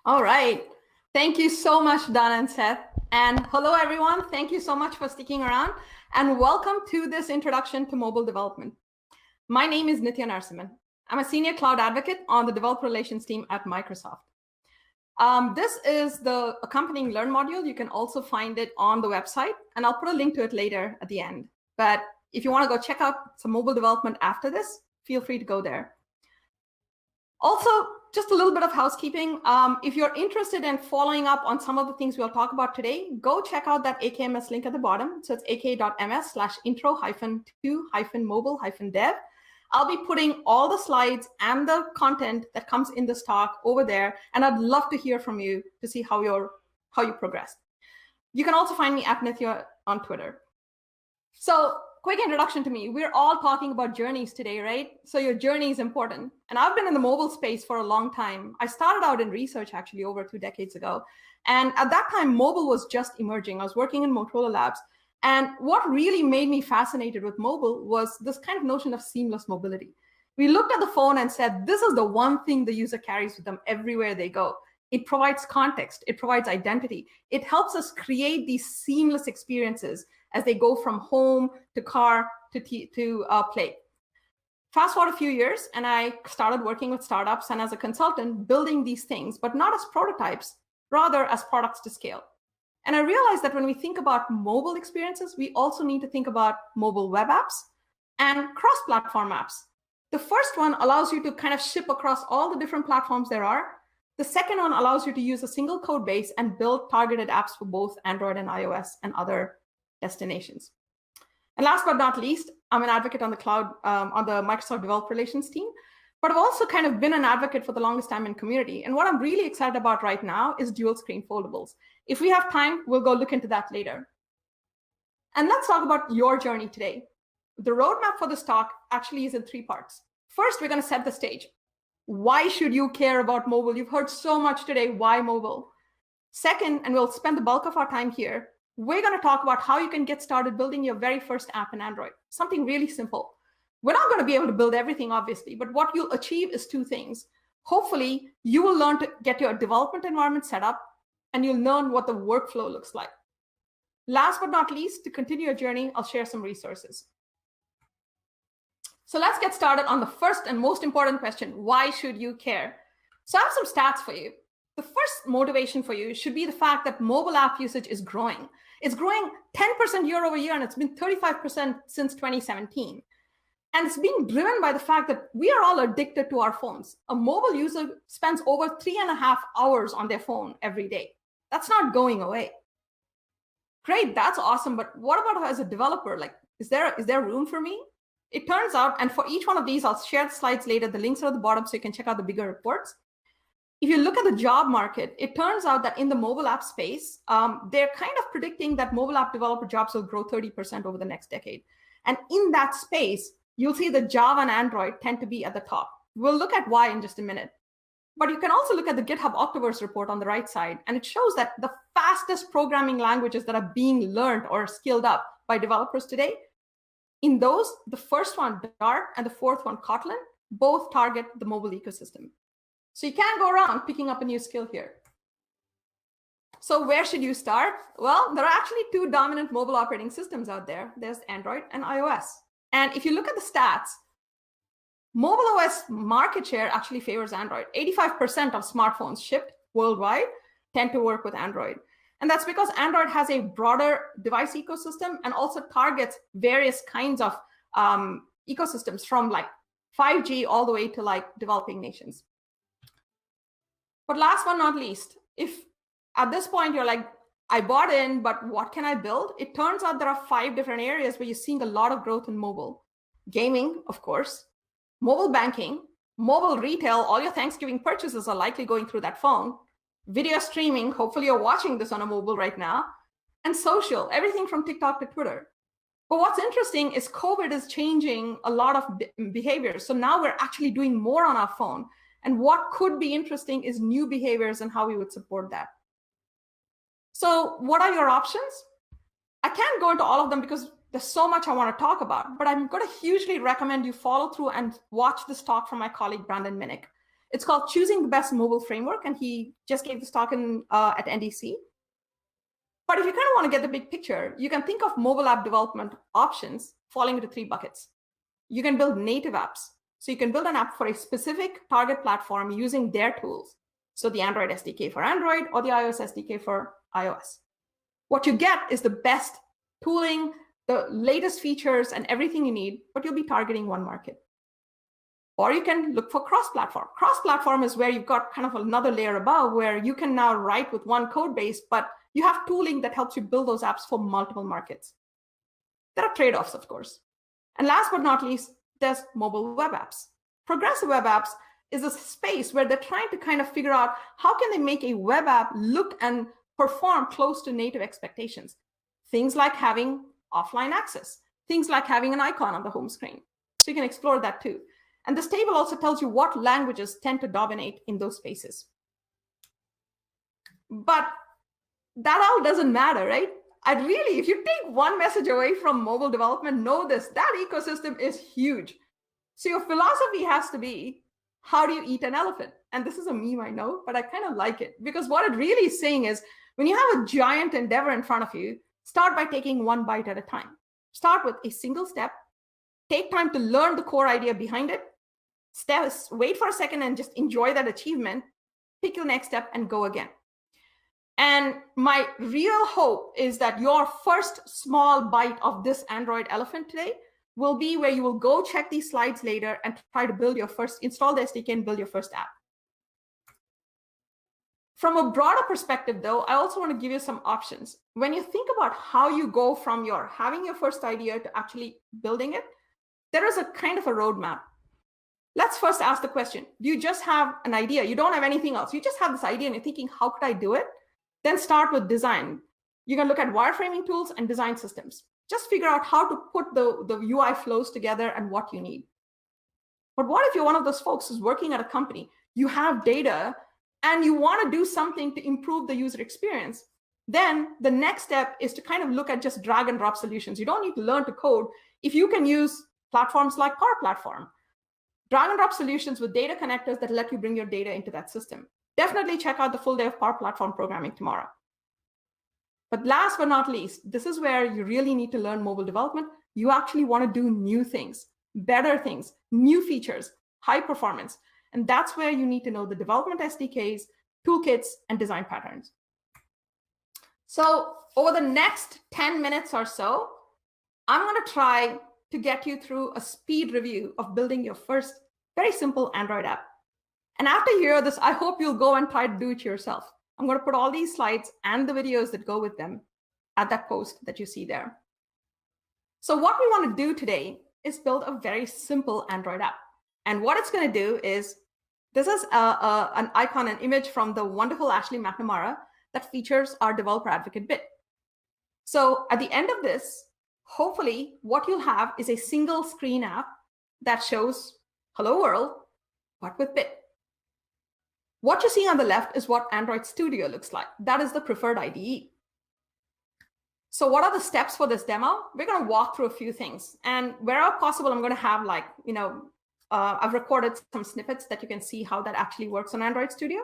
All right. Thank you so much, Donna and Seth. And hello, everyone. Thank you so much for sticking around. And welcome to this introduction to mobile development. My name is Nitya Narasimhan. I'm a senior cloud advocate on the developer relations team at Microsoft. This is the accompanying Learn module. You can also find it on the website, and I'll put a link to it later at the end. But if you want to go check out some mobile development after this, feel free to go there. Also, just a little bit of housekeeping. If you're interested in following up on some of the things we'll talk about today, go check out that AKMS link at the bottom. So it's ak.ms/intro-to-mobile-dev. I'll be putting all the slides and the content that comes in this talk over there, and I'd love to hear from you to see how you progressed. You can also find me at Nithya on Twitter. So quick introduction to me. We're all talking about journeys today, right? So your journey is important. And I've been in the mobile space for a long time. I started out in research actually over 2 decades ago. And at that time, mobile was just emerging. I was working in Motorola Labs. And what really made me fascinated with mobile was this kind of notion of seamless mobility. We looked at the phone and said, this is the one thing the user carries with them everywhere they go. It provides context. It provides identity. It helps us create these seamless experiences as they go from home to car to play. Fast forward a few years, and I started working with startups and as a consultant, building these things, but not as prototypes, rather as products to scale. And I realized that when we think about mobile experiences, we also need to think about mobile web apps and cross-platform apps. The first one allows you to kind of ship across all the different platforms there are. The second one allows you to use a single code base and build targeted apps for both Android and iOS and other destinations. And last but not least, I'm an advocate on the cloud, on the Microsoft Developer Relations team, but I've also kind of been an advocate for the longest time in community. And what I'm really excited about right now is dual screen foldables. If we have time, we'll go look into that later. And let's talk about your journey today. The roadmap for this talk actually is in 3 parts. First, we're going to set the stage. Why should you care about mobile? You've heard so much today. Why mobile? Second, and we'll spend the bulk of our time here, we're going to talk about how you can get started building your very first app in Android. Something really simple. We're not going to be able to build everything, obviously, but what you'll achieve is 2 things. Hopefully, you will learn to get your development environment set up, and you'll learn what the workflow looks like. Last but not least, to continue your journey, I'll share some resources. So let's get started on the first and most important question. Why should you care? So I have some stats for you. The first motivation for you should be the fact that mobile app usage is growing. It's growing 10% year over year, and it's been 35% since 2017. And it's being driven by the fact that we are all addicted to our phones. A mobile user spends over 3.5 hours on their phone every day. That's not going away. Great, that's awesome, but what about as a developer? Like, is there room for me? It turns out, and for each one of these, I'll share the slides later. The links are at the bottom so you can check out the bigger reports. If you look at the job market, it turns out that in the mobile app space, they're kind of predicting that mobile app developer jobs will grow 30% over the next decade. And in that space, you'll see that Java and Android tend to be at the top. We'll look at why in just a minute. But you can also look at the GitHub Octoverse report on the right side, and it shows that the fastest programming languages that are being learned or skilled up by developers today, in those, the first one, Dart, and the fourth one, Kotlin, both target the mobile ecosystem. So you can't go around picking up a new skill here. So where should you start? Well, there are actually 2 dominant mobile operating systems out there. There's Android and iOS. And if you look at the stats, mobile OS market share actually favors Android. 85% of smartphones shipped worldwide tend to work with Android. And that's because Android has a broader device ecosystem and also targets various kinds of ecosystems from like 5G all the way to like developing nations. But last but not least, if at this point you're like, I bought in, but what can I build? It turns out there are 5 different areas where you're seeing a lot of growth in mobile. Gaming, of course, mobile banking, mobile retail, all your Thanksgiving purchases are likely going through that phone. Video streaming, hopefully you're watching this on a mobile right now. And social, everything from TikTok to Twitter. But what's interesting is COVID is changing a lot of behaviors. So now we're actually doing more on our phone. And what could be interesting is new behaviors and how we would support that. So what are your options? I can't go into all of them because there's so much I want to talk about, but I'm going to hugely recommend you follow through and watch this talk from my colleague, Brandon Minnick. It's called Choosing the Best Mobile Framework, and he just gave this talk at NDC. But if you kind of want to get the big picture, you can think of mobile app development options falling into 3 buckets. You can build native apps. So you can build an app for a specific target platform using their tools. So the Android SDK for Android or the iOS SDK for iOS. What you get is the best tooling, the latest features, and everything you need, but you'll be targeting one market. Or you can look for cross-platform. Cross-platform is where you've got kind of another layer above where you can now write with one code base, but you have tooling that helps you build those apps for multiple markets. There are trade-offs, of course. And last but not least, there's mobile web apps. Progressive web apps is a space where they're trying to kind of figure out how can they make a web app look and perform close to native expectations. Things like having offline access, things like having an icon on the home screen. So you can explore that too. And this table also tells you what languages tend to dominate in those spaces. But that all doesn't matter, right? If you take one message away from mobile development, know this, that ecosystem is huge. So your philosophy has to be, how do you eat an elephant? And this is a meme, I know, but I kind of like it because what it really is saying is when you have a giant endeavor in front of you, start by taking one bite at a time. Start with a single step, take time to learn the core idea behind it, wait for a second and just enjoy that achievement, pick your next step and go again. And my real hope is that your first small bite of this Android elephant today will be where you will go check these slides later and try to install the SDK and build your first app. From a broader perspective though, I also want to give you some options. When you think about how you go from having your first idea to actually building it, there is a kind of a roadmap. Let's first ask the question, do you just have an idea? You don't have anything else. You just have this idea and you're thinking, how could I do it? Then start with design. You can look at wireframing tools and design systems. Just figure out how to put the UI flows together and what you need. But what if you're one of those folks who's working at a company, you have data and you want to do something to improve the user experience? Then the next step is to kind of look at just drag and drop solutions. You don't need to learn to code. If you can use platforms like Power Platform, drag and drop solutions with data connectors that let you bring your data into that system. Definitely check out the full day of Power Platform programming tomorrow. But last but not least, this is where you really need to learn mobile development. You actually want to do new things, better things, new features, high performance. And that's where you need to know the development SDKs, toolkits, and design patterns. So over the next 10 minutes or so, I'm going to try to get you through a speed review of building your first very simple Android app. And after you hear this, I hope you'll go and try to do it yourself. I'm going to put all these slides and the videos that go with them at that post that you see there. So what we want to do today is build a very simple Android app. And what it's going to do is, this is an icon, an image from the wonderful Ashley McNamara that features our developer advocate bit. So at the end of this, hopefully what you'll have is a single screen app that shows hello world, but with bit. What you see on the left is what Android Studio looks like. That is the preferred IDE. So what are the steps for this demo? We're going to walk through a few things. And wherever possible, I'm going to have I've recorded some snippets that you can see how that actually works on Android Studio.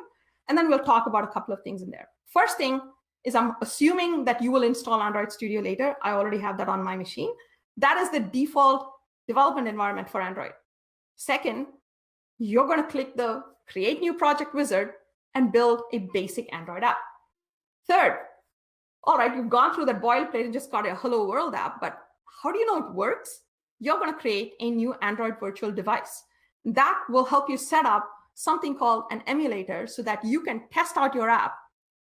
And then we'll talk about a couple of things in there. First thing is I'm assuming that you will install Android Studio later. I already have that on my machine. That is the default development environment for Android. Second, you're going to click the Create New Project wizard and build a basic Android app. Third, all right, you've gone through that boilerplate and just got a Hello World app, but how do you know it works? You're going to create a new Android virtual device. That will help you set up something called an emulator so that you can test out your app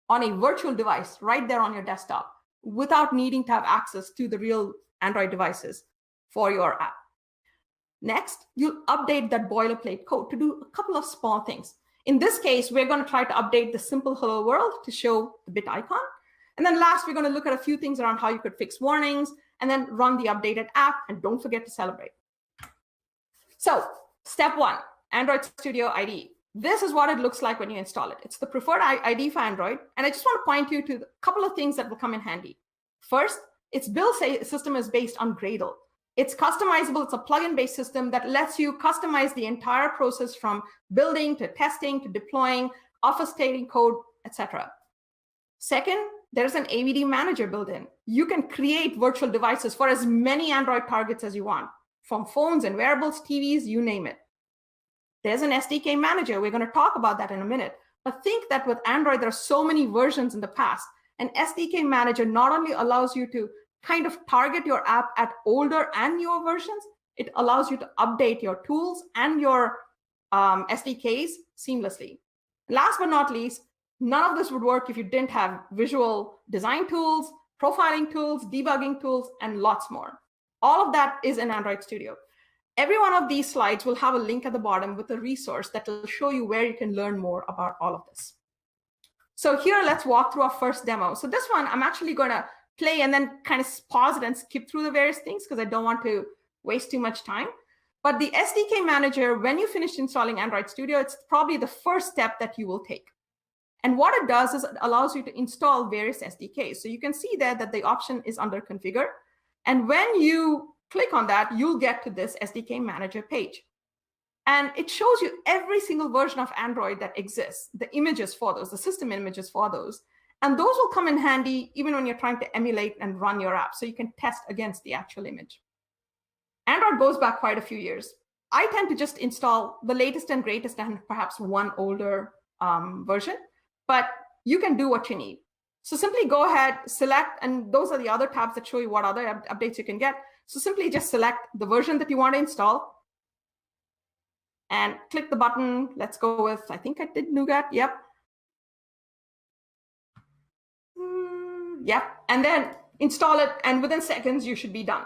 on a virtual device right there on your desktop without needing to have access to the real Android devices for your app. Next, you'll update that boilerplate code to do a couple of small things. In this case, we're going to try to update the simple hello world to show the bit icon. And then last, we're going to look at a few things around how you could fix warnings and then run the updated app. And don't forget to celebrate. So step one, Android Studio IDE. This is what it looks like when you install it. It's the preferred IDE for Android. And I just want to point you to a couple of things that will come in handy. First, its build system is based on Gradle. It's customizable. It's a plugin based system that lets you customize the entire process from building to testing to deploying, obfuscating code, etc. Second, there's an AVD manager built in. You can create virtual devices for as many Android targets as you want, from phones and wearables, TVs, you name it. There's an SDK manager. We're going to talk about that in a minute. But think that with Android, there are so many versions in the past. An SDK manager not only allows you to kind of target your app at older and newer versions, it allows you to update your tools and your SDKs seamlessly. Last but not least, none of this would work if you didn't have visual design tools, profiling tools, debugging tools, and lots more. All of that is in Android Studio. Every one of these slides will have a link at the bottom with a resource that will show you where you can learn more about all of this. So here, let's walk through our first demo. So this one, I'm actually going to play and then kind of pause it and skip through the various things because I don't want to waste too much time. But the SDK manager, when you finish installing Android Studio, it's probably the first step that you will take. And what it does is it allows you to install various SDKs. So you can see there that the option is under configure. And when you click on that, you'll get to this SDK manager page. And it shows you every single version of Android that exists, the images for those, the system images for those. And those will come in handy even when you're trying to emulate and run your app, so you can test against the actual image. Android goes back quite a few years. I tend to just install the latest and greatest and perhaps one older version, but you can do what you need. So simply go ahead, select, and those are the other tabs that show you what other updates you can get. So simply just select the version that you want to install and click the button. Let's go with, I think I did Nougat, yep. Yep, and then install it, and within seconds, you should be done.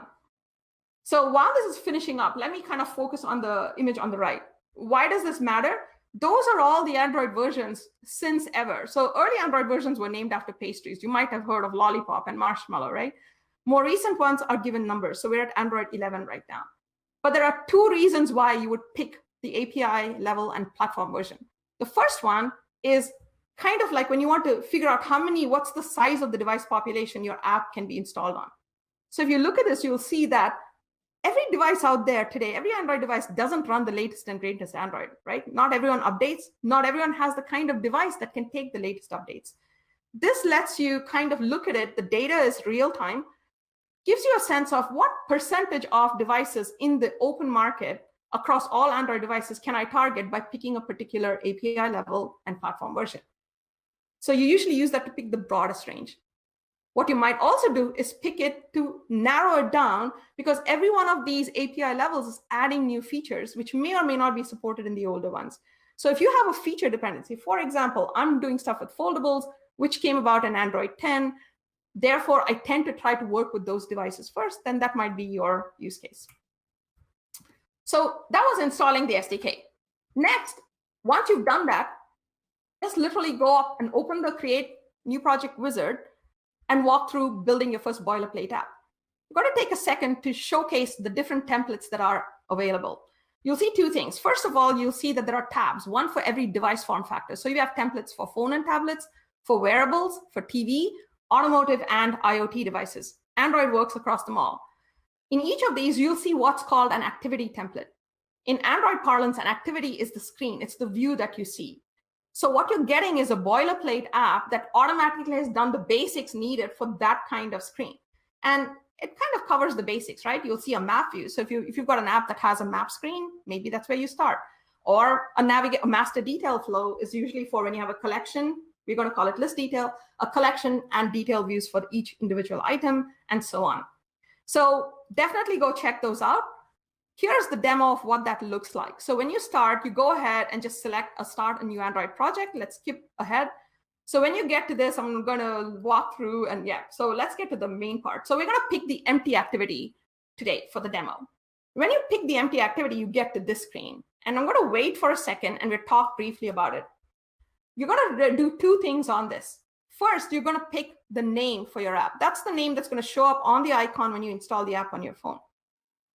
So while this is finishing up, let me kind of focus on the image on the right. Why does this matter? Those are all the Android versions since ever. So early Android versions were named after pastries. You might have heard of Lollipop and Marshmallow, right? More recent ones are given numbers. So we're at Android 11 right now. But there are two reasons why you would pick the API level and platform version. The first one is kind of like when you want to figure out what's the size of the device population your app can be installed on. So if you look at this, you'll see that every device out there today, every Android device doesn't run the latest and greatest Android, right? Not everyone updates. Not everyone has the kind of device that can take the latest updates. This lets you kind of look at it. The data is real time, gives you a sense of what percentage of devices in the open market across all Android devices can I target by picking a particular API level and platform version. So you usually use that to pick the broadest range. What you might also do is pick it to narrow it down, because every one of these API levels is adding new features, which may or may not be supported in the older ones. So if you have a feature dependency, for example, I'm doing stuff with foldables, which came about in Android 10. Therefore, I tend to try to work with those devices first, then that might be your use case. So that was installing the SDK. Next, once you've done that, just literally go up and open the Create New Project wizard and walk through building your first boilerplate app. You've got to take a second to showcase the different templates that are available. You'll see two things. First of all, you'll see that there are tabs, one for every device form factor. So you have templates for phone and tablets, for wearables, for TV, automotive, and IoT devices. Android works across them all. In each of these, you'll see what's called an activity template. In Android parlance, an activity is the screen. It's the view that you see. So what you're getting is a boilerplate app that automatically has done the basics needed for that kind of screen. And it kind of covers the basics, right? You'll see a map view. So if you've got an app that has a map screen, maybe that's where you start. Or a master detail flow is usually for when you have a collection. We're going to call it list detail, a collection and detail views for each individual item, and so on. So definitely go check those out. Here's the demo of what that looks like. So when you start, you go ahead and just select start a new Android project. Let's skip ahead. So when you get to this, I'm going to walk through and so let's get to the main part. So we're going to pick the empty activity today for the demo. When you pick the empty activity, you get to this screen. And I'm going to wait for a second and we'll talk briefly about it. You're going to do two things on this. First, you're going to pick the name for your app. That's the name that's going to show up on the icon when you install the app on your phone.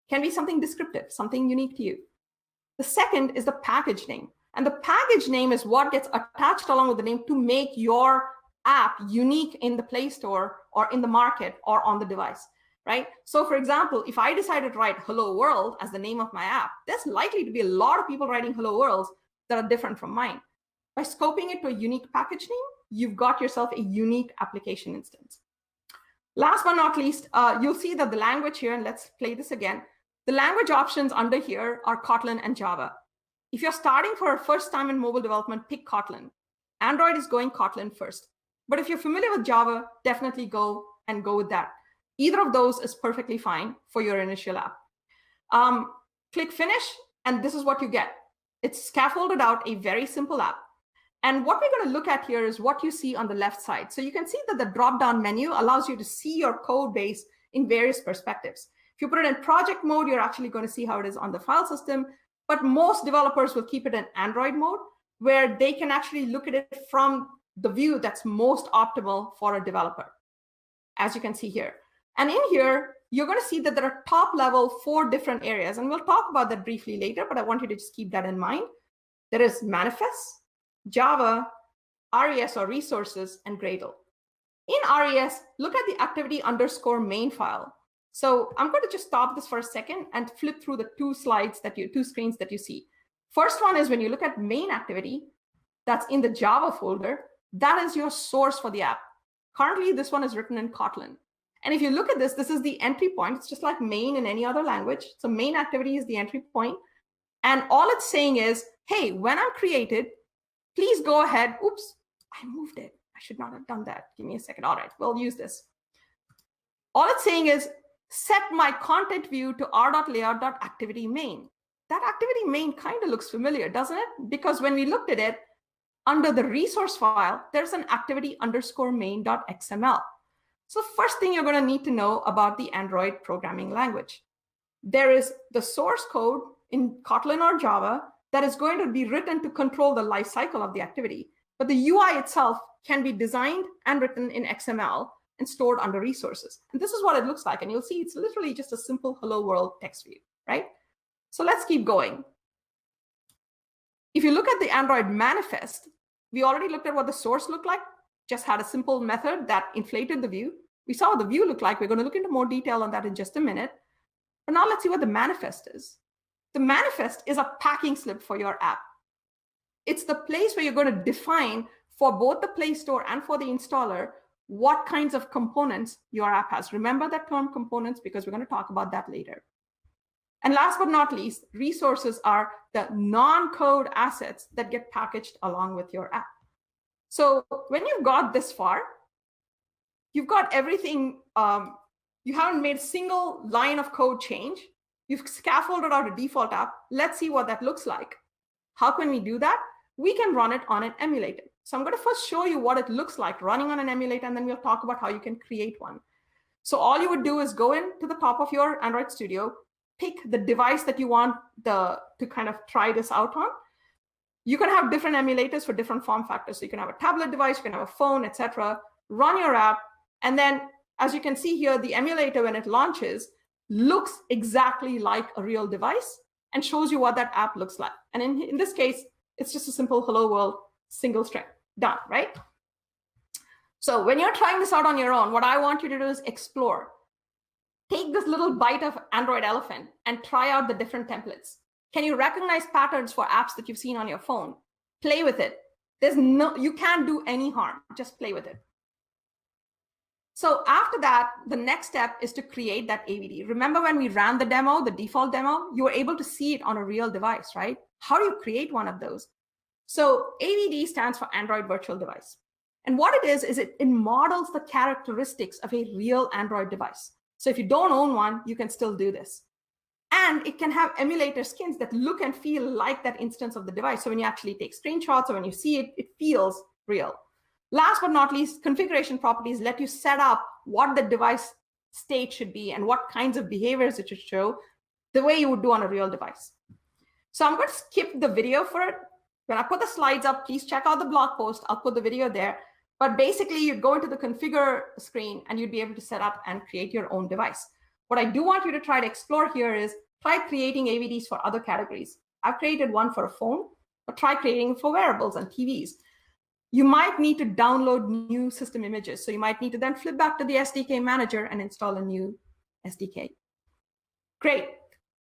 Can be something descriptive, something unique to you. The second is the package name. And the package name is what gets attached along with the name to make your app unique in the Play Store or in the market or on the device. right? So for example, if I decided to write Hello World as the name of my app, there's likely to be a lot of people writing Hello Worlds that are different from mine. By scoping it to a unique package name, you've got yourself a unique application instance. Last but not least, you'll see that the language here, and let's play this again, the language options under here are Kotlin and Java. If you're starting for a first time in mobile development, pick Kotlin. Android is going Kotlin first. But if you're familiar with Java, definitely go with that. Either of those is perfectly fine for your initial app. Click finish, and this is what you get. It's scaffolded out a very simple app. And what we're going to look at here is what you see on the left side. So you can see that the drop-down menu allows you to see your code base in various perspectives. If you put it in project mode, you're actually going to see how it is on the file system. But most developers will keep it in Android mode, where they can actually look at it from the view that's most optimal for a developer, as you can see here. And in here, you're going to see that there are top level 4 different areas. And we'll talk about that briefly later, but I want you to just keep that in mind. There is manifest, Java, RES or resources, and Gradle. In RES, look at the activity underscore main file. So I'm going to just stop this for a second and flip through the two screens that you see. First one is when you look at main activity, that's in the Java folder, that is your source for the app. Currently, this one is written in Kotlin. And if you look at this, this is the entry point. It's just like main in any other language. So main activity is the entry point. And all it's saying is, hey, when I'm created, please go ahead. Oops, I moved it. I should not have done that. Give me a second. All right, we'll use this. All it's saying is set my content view to r.layout.activity main. That activity main kind of looks familiar, doesn't it? Because when we looked at it, under the resource file, there's an activity underscore main.xml. So first thing you're going to need to know about the Android programming language. There is the source code in Kotlin or Java that is going to be written to control the life cycle of the activity. But the UI itself can be designed and written in XML and stored under resources. And this is what it looks like. And you'll see it's literally just a simple hello world text view, right? So let's keep going. If you look at the Android manifest, we already looked at what the source looked like, just had a simple method that inflated the view. We saw what the view looked like. We're going to look into more detail on that in just a minute. But now let's see what the manifest is. The manifest is a packing slip for your app. It's the place where you're going to define for both the Play Store and for the installer what kinds of components your app has. Remember that term components because we're going to talk about that later. And last but not least, resources are the non-code assets that get packaged along with your app. So when you've got this far, you've got everything. You haven't made a single line of code change. You've scaffolded out a default app. Let's see what that looks like. How can we do that? We can run it on an emulator. So I'm going to first show you what it looks like running on an emulator, and then we'll talk about how you can create one. So all you would do is go into the top of your Android Studio, pick the device that you want to kind of try this out on. You can have different emulators for different form factors. So you can have a tablet device, you can have a phone, etc. Run your app. And then, as you can see here, the emulator, when it launches, looks exactly like a real device and shows you what that app looks like. And in this case, it's just a simple hello world single string. Done, right? So when you're trying this out on your own, what I want you to do is explore. Take this little bite of Android elephant and try out the different templates. Can you recognize patterns for apps that you've seen on your phone? Play with it. You can't do any harm. Just play with it. So after that, the next step is to create that AVD. Remember when we ran the demo, the default demo, you were able to see it on a real device, right? How do you create one of those? So AVD stands for Android Virtual Device. And what it is it models the characteristics of a real Android device. So if you don't own one, you can still do this. And it can have emulator skins that look and feel like that instance of the device. So when you actually take screenshots or when you see it, it feels real. Last but not least, configuration properties let you set up what the device state should be and what kinds of behaviors it should show the way you would do on a real device. So I'm going to skip the video for it. When I put the slides up, please check out the blog post. I'll put the video there. But basically, you'd go into the configure screen and you'd be able to set up and create your own device. What I do want you to try to explore here is try creating AVDs for other categories. I've created one for a phone, but try creating for wearables and TVs. You might need to download new system images. So you might need to then flip back to the SDK manager and install a new SDK. Great.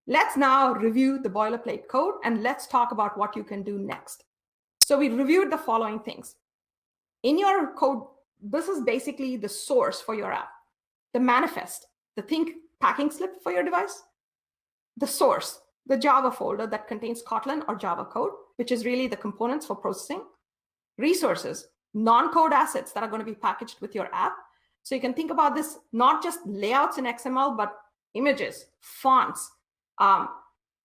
Let's now review the boilerplate code and let's talk about what you can do next. So we reviewed the following things. In your code, this is basically the source for your app, the manifest, the think packing slip for your device, the source, the Java folder that contains Kotlin or Java code, which is really the components for processing, resources, non-code assets that are going to be packaged with your app. So you can think about this, not just layouts in XML, but images, fonts,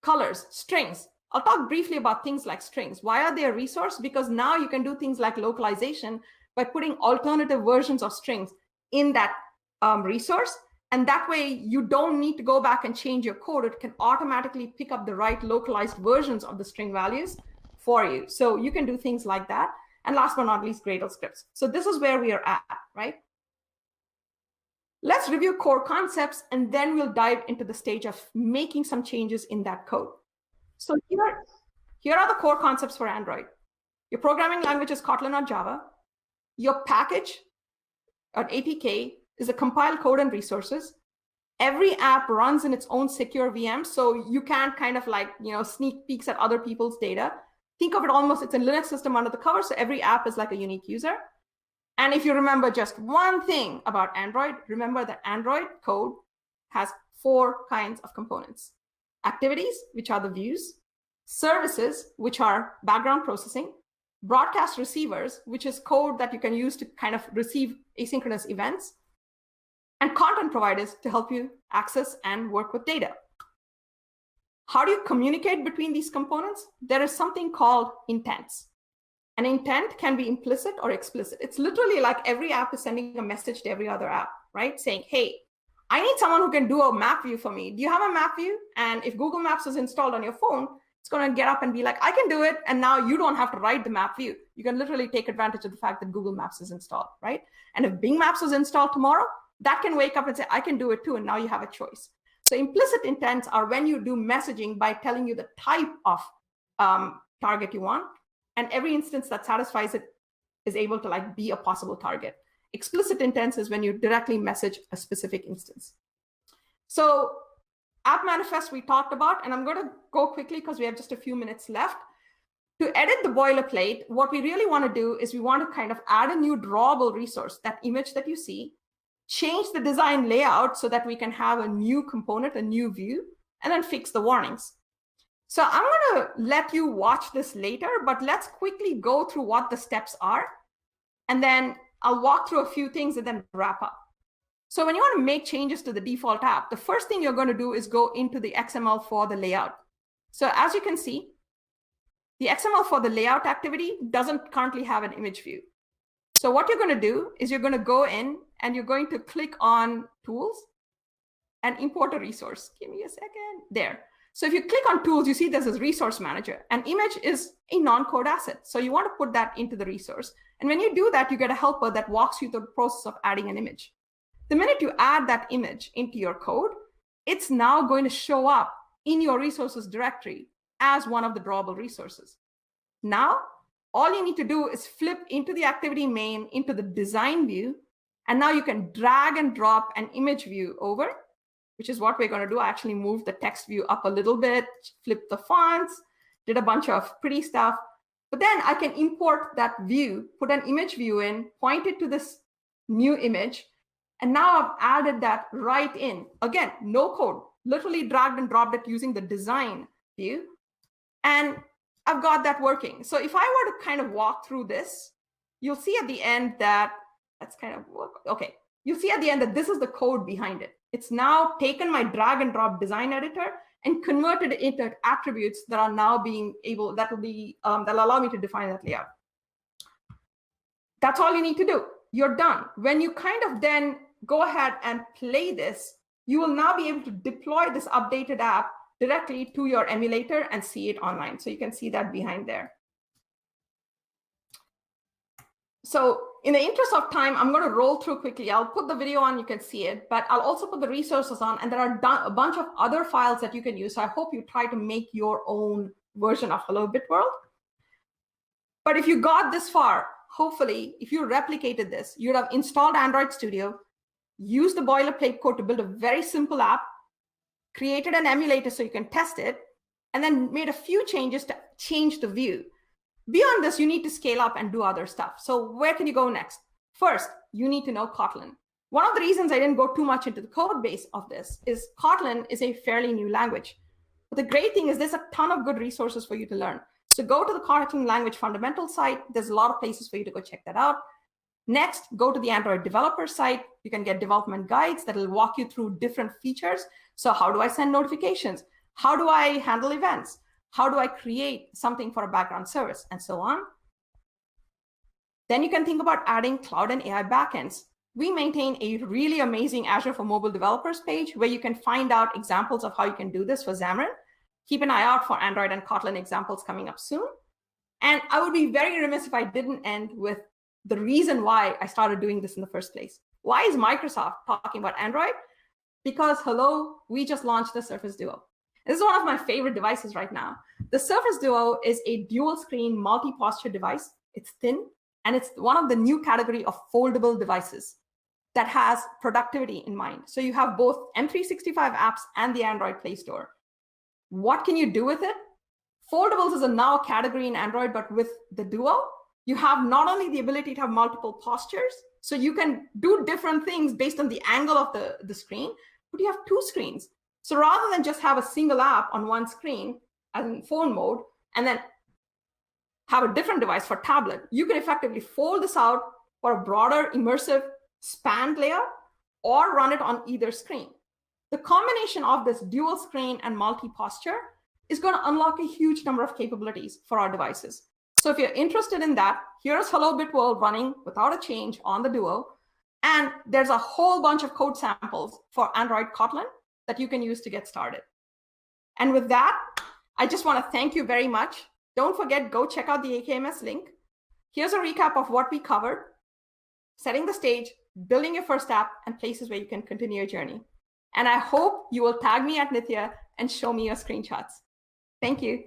colors, strings. I'll talk briefly about things like strings. Why are they a resource? Because now you can do things like localization by putting alternative versions of strings in that resource. And that way you don't need to go back and change your code. It can automatically pick up the right localized versions of the string values for you. So you can do things like that. And last but not least, Gradle scripts. So this is where we are at, right? Let's review core concepts, and then we'll dive into the stage of making some changes in that code. So here are the core concepts for Android. Your programming language is Kotlin or Java. Your package or APK is a compiled code and resources. Every app runs in its own secure VM, so you can't kind of like, sneak peeks at other people's data. Think of it almost, it's a Linux system under the cover, so every app is like a unique user. And if you remember just one thing about Android, remember that Android code has 4 kinds of components. Activities, which are the views, services, which are background processing, broadcast receivers, which is code that you can use to kind of receive asynchronous events, and content providers to help you access and work with data. How do you communicate between these components? There is something called intents. An intent can be implicit or explicit. It's literally like every app is sending a message to every other app, right? Saying, hey, I need someone who can do a map view for me. Do you have a map view? And if Google Maps is installed on your phone, it's going to get up and be like, I can do it. And now you don't have to write the map view. You can literally take advantage of the fact that Google Maps is installed, right? And if Bing Maps is installed tomorrow, that can wake up and say, I can do it too. And now you have a choice. So implicit intents are when you do messaging by telling you the type of target you want. And every instance that satisfies it is able to like be a possible target. Explicit intents is when you directly message a specific instance. So app manifest we talked about, and I'm going to go quickly because we have just a few minutes left. To edit the boilerplate, what we really want to do is we want to kind of add a new drawable resource, that image that you see, change the design layout so that we can have a new component, a new view, and then fix the warnings. So I'm going to let you watch this later, but let's quickly go through what the steps are. And then I'll walk through a few things and then wrap up. So when you want to make changes to the default app, the first thing you're going to do is go into the XML for the layout. So as you can see, the XML for the layout activity doesn't currently have an image view. So what you're going to do is you're going to go in and you're going to click on Tools and import a resource. Give me a second. There. So if you click on Tools, you see there's this resource manager. An image is a non-code asset. So you want to put that into the resource. And when you do that, you get a helper that walks you through the process of adding an image. The minute you add that image into your code, it's now going to show up in your resources directory as one of the drawable resources. Now, all you need to do is flip into the activity main, into the design view. And now you can drag and drop an image view over, which is what we're going to do. I actually moved the text view up a little bit, flipped the fonts, did a bunch of pretty stuff. But then I can import that view, put an image view in, point it to this new image. And now I've added that right in. Again, no code, literally dragged and dropped it using the design view. And I've got that working. So if I were to kind of walk through this, you'll see at the end that, that's kind of, okay. You'll see at the end that this is the code behind it. It's now taken my drag and drop design editor and converted it into attributes that are now being able, that'll allow me to define that layout. That's all you need to do. You're done. When you kind of then go ahead and play this, you will now be able to deploy this updated app directly to your emulator and see it online. So you can see that behind there. So in the interest of time, I'm going to roll through quickly. I'll put the video on, you can see it, but I'll also put the resources on, and there are a bunch of other files that you can use. So I hope you try to make your own version of Hello Bit World. But if you got this far, hopefully, if you replicated this, you'd have installed Android Studio, used the boilerplate code to build a very simple app, created an emulator so you can test it, and then made a few changes to change the view. Beyond this, you need to scale up and do other stuff. So where can you go next? First, you need to know Kotlin. One of the reasons I didn't go too much into the code base of this is Kotlin is a fairly new language. But the great thing is there's a ton of good resources for you to learn. So go to the Kotlin language fundamental site. There's a lot of places for you to go check that out. Next, go to the Android developer site. You can get development guides that will walk you through different features. So how do I send notifications? How do I handle events? How do I create something for a background service, and so on? Then you can think about adding cloud and AI backends. We maintain a really amazing Azure for Mobile Developers page where you can find out examples of how you can do this for Xamarin. Keep an eye out for Android and Kotlin examples coming up soon. And I would be very remiss if I didn't end with the reason why I started doing this in the first place. Why is Microsoft talking about Android? Because, hello, we just launched the Surface Duo. This is one of my favorite devices right now. The Surface Duo is a dual screen multi-posture device. It's thin, and it's one of the new category of foldable devices that has productivity in mind. So you have both M365 apps and the Android Play Store. What can you do with it? Foldables is a now category in Android, but with the Duo, you have not only the ability to have multiple postures, so you can do different things based on the angle of the screen, but you have two screens. So rather than just have a single app on one screen as in phone mode, and then have a different device for tablet, you can effectively fold this out for a broader immersive spanned layout or run it on either screen. The combination of this dual screen and multi-posture is going to unlock a huge number of capabilities for our devices. So if you're interested in that, here's Hello Bitworld running without a change on the Duo. And there's a whole bunch of code samples for Android Kotlin that you can use to get started. And with that, I just want to thank you very much. Don't forget, go check out the AKMS link. Here's a recap of what we covered: setting the stage, building your first app, and places where you can continue your journey. And I hope you will tag me at Nithya and show me your screenshots. Thank you.